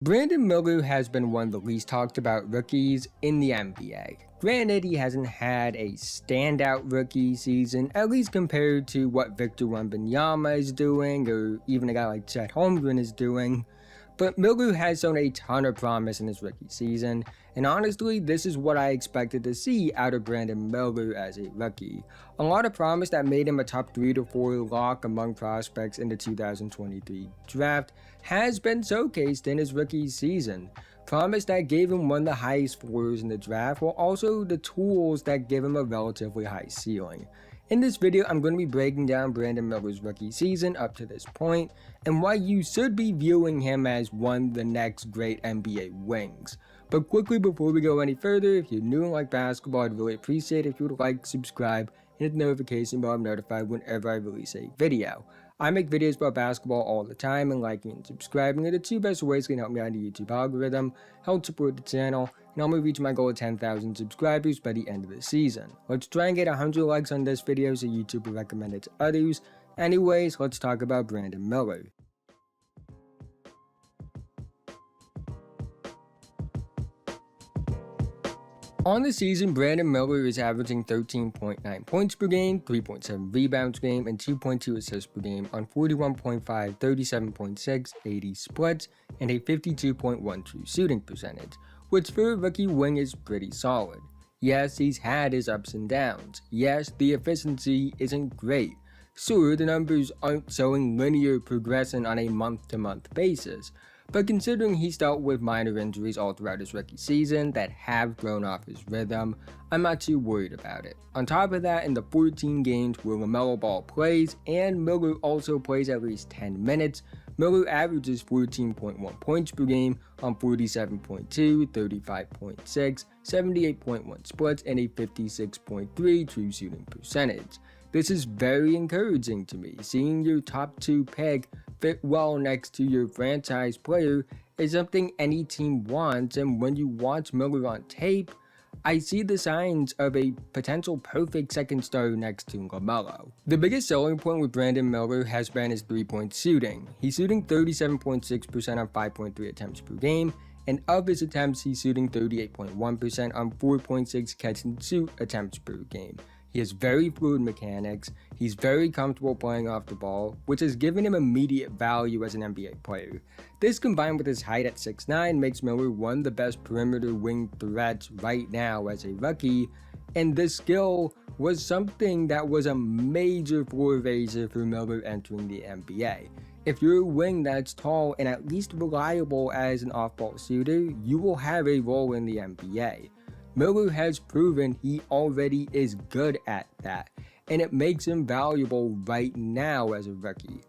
Brandon Miller has been one of the least talked about rookies in the NBA. Granted, he hasn't had a standout rookie season, at least compared to what Victor Wembanyama is doing, or even a guy like Chet Holmgren is doing. But Miller has shown a ton of promise in his rookie season, and honestly, this is what I expected to see out of Brandon Miller as a rookie. A lot of promise that made him a top 3 to 4 lock among prospects in the 2023 draft has been showcased in his rookie season. Promise that gave him one of the highest floors in the draft, while also the tools that give him a relatively high ceiling. In this video, I'm going to be breaking down Brandon Miller's rookie season up to this point, and why you should be viewing him as one of the next great NBA wings. But quickly before we go any further, if you're new and like basketball, I'd really appreciate it if you would like, subscribe, and hit the notification bell to be notified whenever I release a video. I make videos about basketball all the time, and liking and subscribing are the two best ways that can help me out in the YouTube algorithm, help support the channel, and help me reach my goal of 10,000 subscribers by the end of the season. Let's try and get 100 likes on this video so YouTube will recommend it to others. Anyways, let's talk about Brandon Miller. On the season, Brandon Miller is averaging 13.9 points per game, 3.7 rebounds per game, and 2.2 assists per game on 41.5, 37.6, 80 splits, and a 52.1 true shooting percentage, which for a rookie wing is pretty solid. Yes, he's had his ups and downs. Yes, the efficiency isn't great. Sure, the numbers aren't showing linear progression on a month-to-month basis, but considering he's dealt with minor injuries all throughout his rookie season that have thrown off his rhythm, I'm not too worried about it. On top of that, in the 14 games where LaMelo Ball plays and Miller also plays at least 10 minutes, Miller averages 14.1 points per game on 47.2, 35.6, 78.1 splits, and a 56.3 true shooting percentage. This is very encouraging to me. Seeing your top 2 pick fit well next to your franchise player is something any team wants, and when you watch Miller on tape, I see the signs of a potential perfect second starter next to LaMelo. The biggest selling point with Brandon Miller has been his 3-point shooting. He's shooting 37.6% on 5.3 attempts per game, and of his attempts, he's shooting 38.1% on 4.6 catch and shoot attempts per game. He has very fluid mechanics, he's very comfortable playing off the ball, which has given him immediate value as an NBA player. This combined with his height at 6'9" makes Miller one of the best perimeter wing threats right now as a rookie, and this skill was something that was a major floor raiser for Miller entering the NBA. If you're a wing that's tall and at least reliable as an off-ball shooter, you will have a role in the NBA. Miller has proven he already is good at that, and it makes him valuable right now as a rookie.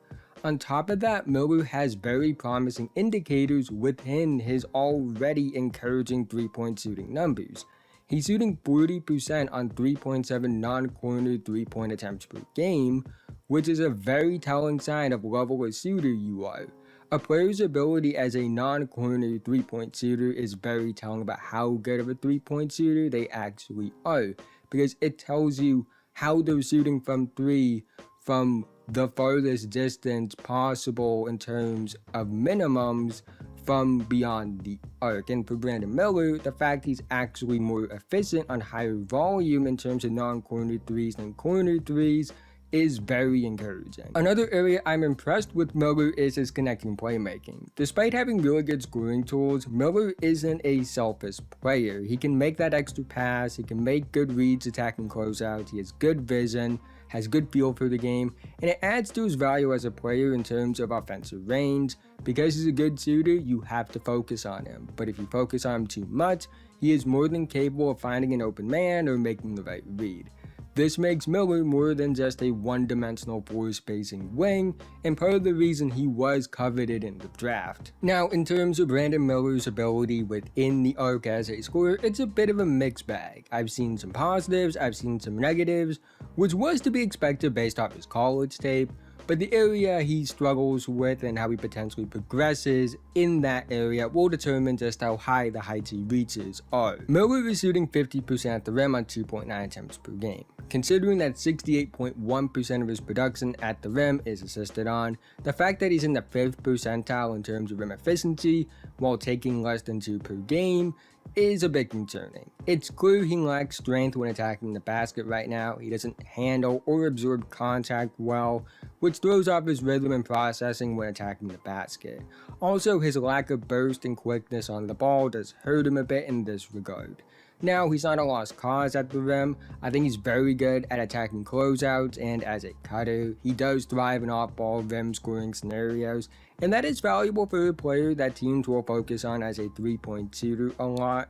On top of that, Miller has very promising indicators within his already encouraging 3-point shooting numbers. He's shooting 40% on 3.7 non-corner 3-point attempts per game, which is a very telling sign of level of shooter you are. A player's ability as a non-corner 3-point shooter is very telling about how good of a 3-point shooter they actually are, because it tells you how they're shooting from 3 from the farthest distance possible in terms of minimums from beyond the arc. And for Brandon Miller, the fact he's actually more efficient on higher volume in terms of non-corner 3s than corner 3s is very encouraging. Another area I'm impressed with Miller is his connecting playmaking. Despite having really good scoring tools, Miller isn't a selfish player. He can make that extra pass, he can make good reads attacking closeouts, he has good vision, has good feel for the game, and it adds to his value as a player in terms of offensive range. Because he's a good shooter, you have to focus on him, but if you focus on him too much, he is more than capable of finding an open man or making the right read. This makes Miller more than just a one-dimensional floor-spacing wing, and part of the reason he was coveted in the draft. Now, in terms of Brandon Miller's ability within the arc as a scorer, it's a bit of a mixed bag. I've seen some positives, I've seen some negatives, which was to be expected based off his college tape, but the area he struggles with and how he potentially progresses in that area will determine just how high the heights he reaches are. Miller is shooting 50% at the rim on 2.9 attempts per game. Considering that 68.1% of his production at the rim is assisted on, the fact that he's in the 5th percentile in terms of rim efficiency while taking less than 2 per game is a bit concerning. It's clear he lacks strength when attacking the basket right now. He doesn't handle or absorb contact well, which throws off his rhythm and processing when attacking the basket. Also, his lack of burst and quickness on the ball does hurt him a bit in this regard. Now, he's not a lost cause at the rim. I think he's very good at attacking closeouts, and as a cutter, he does thrive in off-ball rim scoring scenarios, and that is valuable for a player that teams will focus on as a three-point shooter a lot.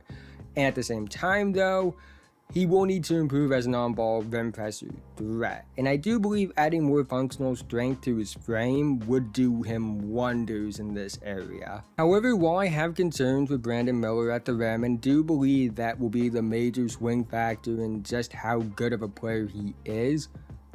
And at the same time though, he will need to improve as an on-ball rim pressure threat, and I do believe adding more functional strength to his frame would do him wonders in this area. However, while I have concerns with Brandon Miller at the rim and do believe that will be the major swing factor in just how good of a player he is,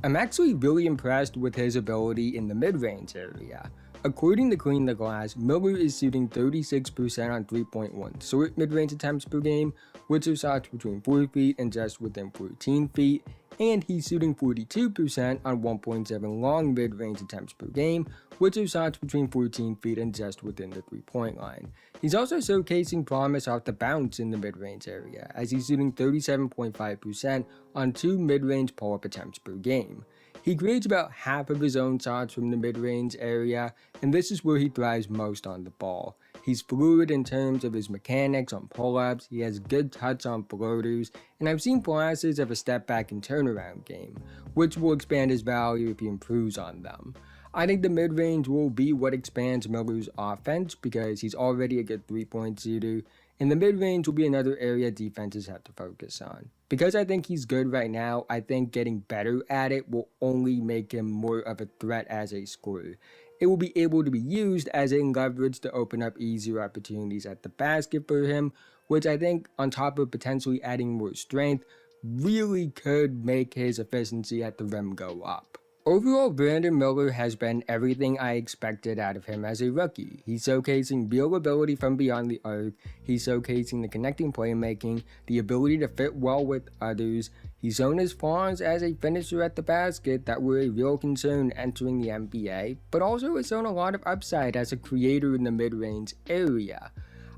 I'm actually really impressed with his ability in the mid-range area. According to Clean the Glass, Miller is shooting 36% on 3.1 short mid-range attempts per game, which are shots between 4 feet and just within 14 feet, and he's shooting 42% on 1.7 long mid-range attempts per game, which are shots between 14 feet and just within the 3-point line. He's also showcasing promise off the bounce in the mid-range area, as he's shooting 37.5% on 2 mid-range pull-up attempts per game. He creates about half of his own shots from the mid-range area, and this is where he thrives most on the ball. He's fluid in terms of his mechanics on pull-ups, he has good touch on floaters, and I've seen flashes of a step back and turnaround game, which will expand his value if he improves on them. I think the mid-range will be what expands Miller's offense because he's already a good 3-point shooter, and the mid-range will be another area defenses have to focus on. Because I think he's good right now, I think getting better at it will only make him more of a threat as a scorer. It will be able to be used as a leverage to open up easier opportunities at the basket for him, which I think, on top of potentially adding more strength, really could make his efficiency at the rim go up. Overall, Brandon Miller has been everything I expected out of him as a rookie. He's showcasing real ability from beyond the arc, he's showcasing the connecting playmaking, the ability to fit well with others, he's shown his flaws as a finisher at the basket that were a real concern entering the NBA, but also has shown a lot of upside as a creator in the mid-range area.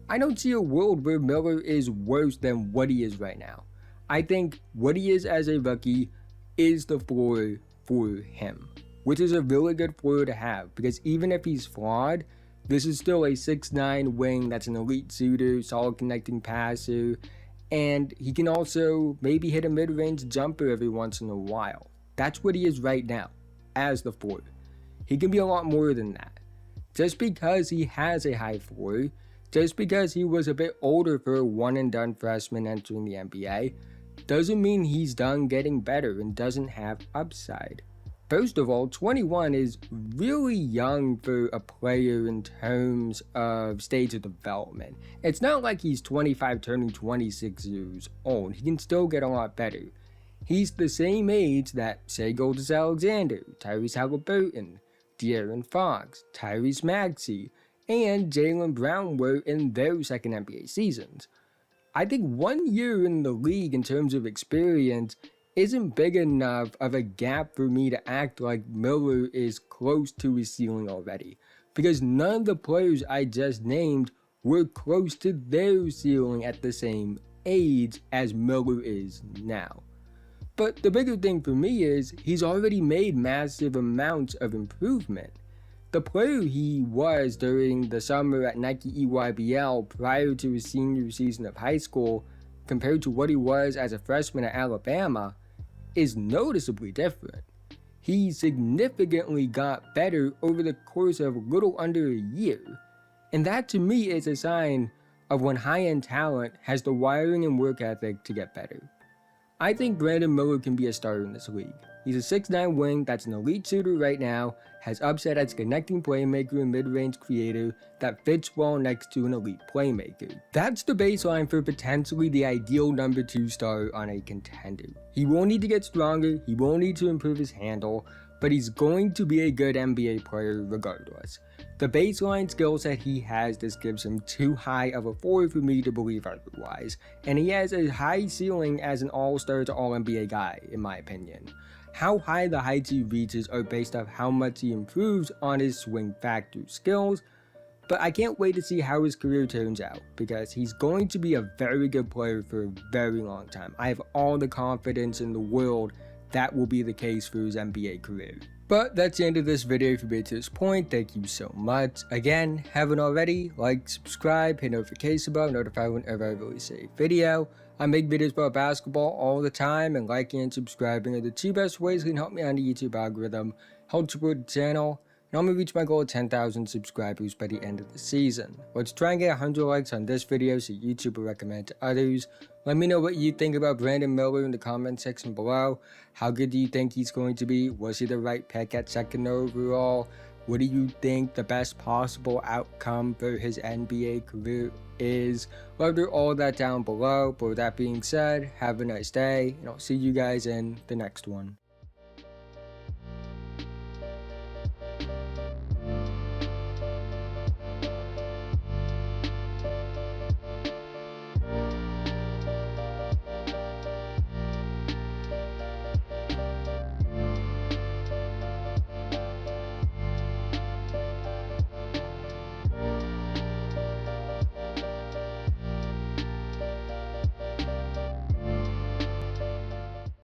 I don't see a world where Miller is worse than what he is right now. I think what he is as a rookie is the floor for him, which is a really good floor to have because even if he's flawed, this is still a 6'9" wing that's an elite shooter, solid connecting passer, and he can also maybe hit a mid-range jumper every once in a while. That's what he is right now, as the floor. He can be a lot more than that. Just because he has a high floor, just because he was a bit older for a one-and-done freshman entering the NBA, doesn't mean he's done getting better and doesn't have upside. First of all, 21 is really young for a player in terms of stage of development. It's not like he's 25 turning 26 years old. He can still get a lot better. He's the same age that Shai Gilgeous-Alexander, Tyrese Halliburton, De'Aaron Fox, Tyrese Maxey, and Jaylen Brown were in their second NBA seasons. I think 1 year in the league in terms of experience isn't big enough of a gap for me to act like Miller is close to his ceiling already, because none of the players I just named were close to their ceiling at the same age as Miller is now. But the bigger thing for me is he's already made massive amounts of improvement. The player he was during the summer at Nike EYBL prior to his senior season of high school compared to what he was as a freshman at Alabama is noticeably different. He significantly got better over the course of a little under a year, and that to me is a sign of when high-end talent has the wiring and work ethic to get better. I think Brandon Miller can be a starter in this league. He's a 6'9" wing that's an elite shooter right now, has upside as a connecting playmaker and mid-range creator that fits well next to an elite playmaker. That's the baseline for potentially the ideal number 2 starter on a contender. He will need to get stronger, he will need to improve his handle, but he's going to be a good NBA player regardless. The baseline skill set he has just gives him too high of a floor for me to believe otherwise, and he has a high ceiling as an all-star to all-NBA guy, in my opinion. How high the heights he reaches are based off how much he improves on his swing factor skills, but I can't wait to see how his career turns out, because he's going to be a very good player for a very long time. I have all the confidence in the world that will be the case for his NBA career. But that's the end of this video. If you made it to this point, thank you so much. Again, haven't already, like, subscribe, hit notification bell, notify whenever I release a video. I make videos about basketball all the time, and liking and subscribing are the two best ways that can help me on the YouTube algorithm, help support the channel, and I'm going to reach my goal of 10,000 subscribers by the end of the season. Let's try and get 100 likes on this video so YouTube will recommend to others. Let me know what you think about Brandon Miller in the comment section below. How good do you think he's going to be? Was he the right pick at 2nd overall? What do you think the best possible outcome for his NBA career is? Let me know all that down below. But with that being said, have a nice day, and I'll see you guys in the next one.